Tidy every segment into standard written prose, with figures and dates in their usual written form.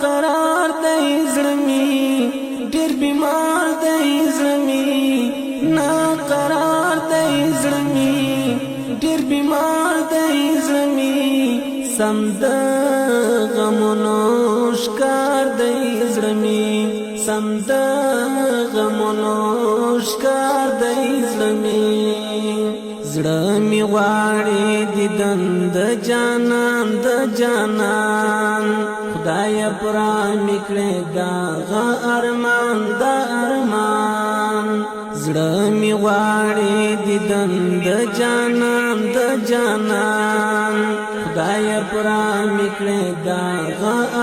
قرار دی زړمی ډیر بیمار دی زړمی نا قرار دی زړمی ډیر بیمار دی زړمی سم د غمونو ښکار دی زړمی سم د غمونو ښکار دی زړمی زړه می غواړي دیدن د جانان خدای پرا میکړه دا ارمان زړه می غواړي دیدن د جانان خدای پرا میکړه دا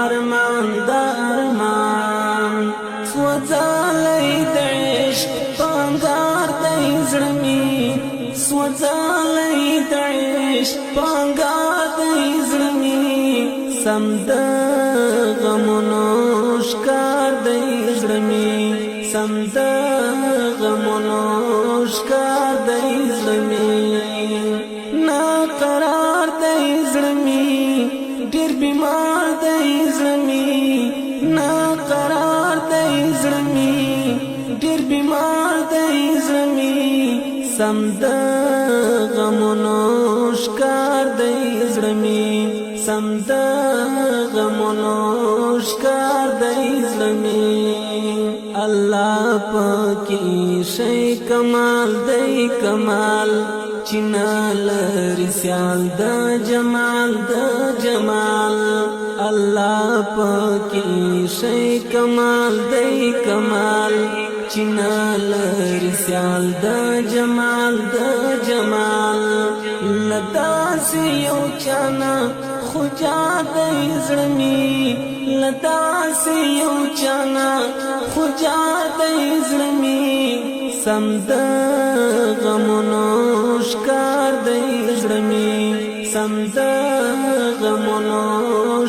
ارمان سوځلې د عشق پنګار دی زړمی سوځلې د عشق پنګار دی زړمی سم د غمونو ښکار دی زړمی سم د غمونو ښکار دی زړمی نا قرار دی زړمی ډیر بیمار دی زړمی نا قرار دی زړمی ډیر بیمار دی زړمی سم د غمونو ښکار دی زړمی سم د غمونو ښکار دی زړمی الله پاکي شي کمال دی کمال چینال رسال د جمال الله پاکي شي کمال دی کمال چینال رسال د جمال لداسي یو چانا خوجا دی زړمی لداسي یو چانا خوجا دی زړمی سم د غمونو ښکار دی زړمی سم د غمونو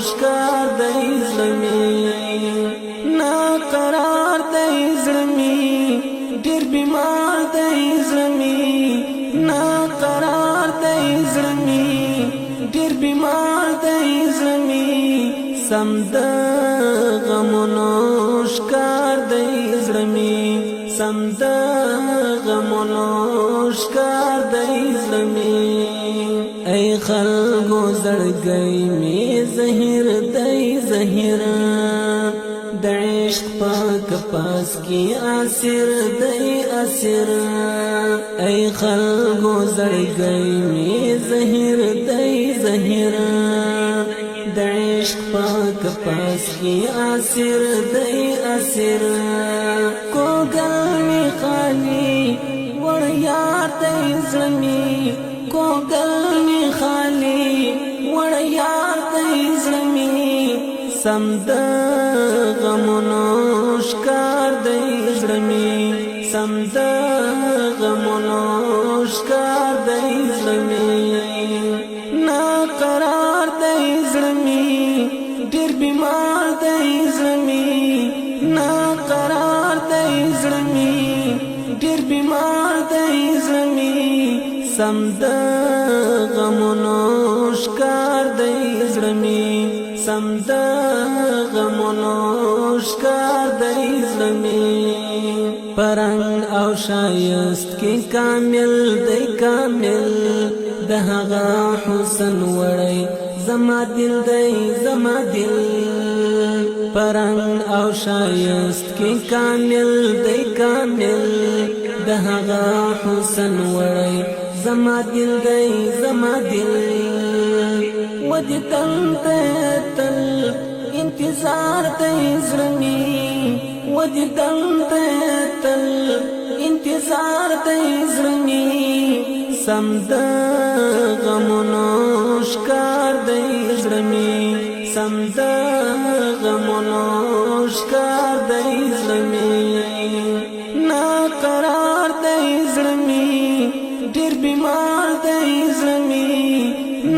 ښکار دی زړمی نا قرار دی زړمی ډیر بیمار دی زړمی نا قرار دی زړمی ډیر بیمار دی زړمی سم د غمونو ښکار دی زړمی سم د غمونو ښکار دی زړمی ای خلکو زړګی می زهیر دی زهیر د عشق پاک پاس کی اسیر دی اسیر ای خلکو زړګی می زهیر دی زهیر د عشق پاک پاس کی اسیر دی اسیر کوګل می خالی ور یار دی زړمی کوګل می خالی ور یار دی زړمی سم د غمونو ښکار دی زړمی سم د غمونو ښکار دی زړمی نا قرار دی زړمی ډیر بیمار دی زړمی نا قرار دی زړمی ډیر بیمار دی زړمی سم د غمونو ښکار دی زړمی سم د غمونو ښکار دی زړمی پرنګ او شایست کې کامل دی کامل د هغه حسن وړی زما دل دی زما دل پرنګ او شایست کې کامل دی کامل د هغه حسن وړی زما دل دی زما دل ودی تل انتظار دی زړمی ودی تل انتظار دی زړمی سم د غمونو ښکار دی زړمی سم د غمونو ښکار دی زړمی نا قرار دی زړمی ډیر بیمار دی زړمی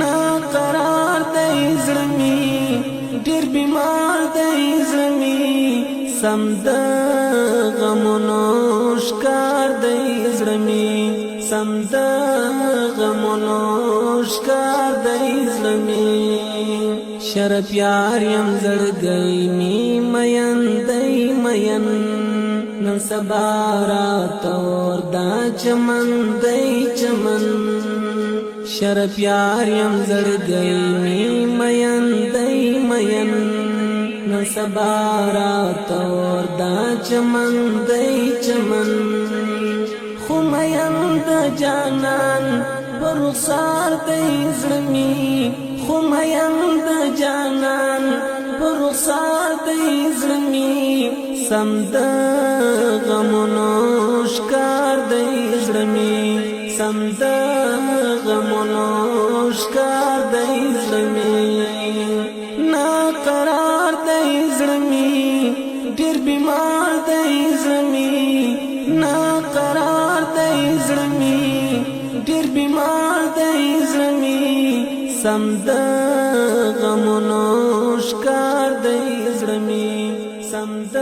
نا قرار دی زړمی ډیر بیمار دی زړمی سم د غمونو ښکار دی زړمی سم د غمونو ښکار دی زړمی شرف یار یم زړګی می مین دی مین نن سبا رات اور دا چمن دی چمن شرف یار یم زړګی می مین دی مین نن سبا رات اور دا چمن دی چمن خو مین د جانان برخسار دی زړمی خو مین د جانان برخسار دی زړمی سم د غمونو ښکار دی زړمی سم د غمونو ښکار دی زړمی ناقرار دی زړمی ډېر بیمار دی زړمی ناقرار دی زړمی ډېر بیمار دی زړمی سم د غمونو ښکار دی زړمی سم د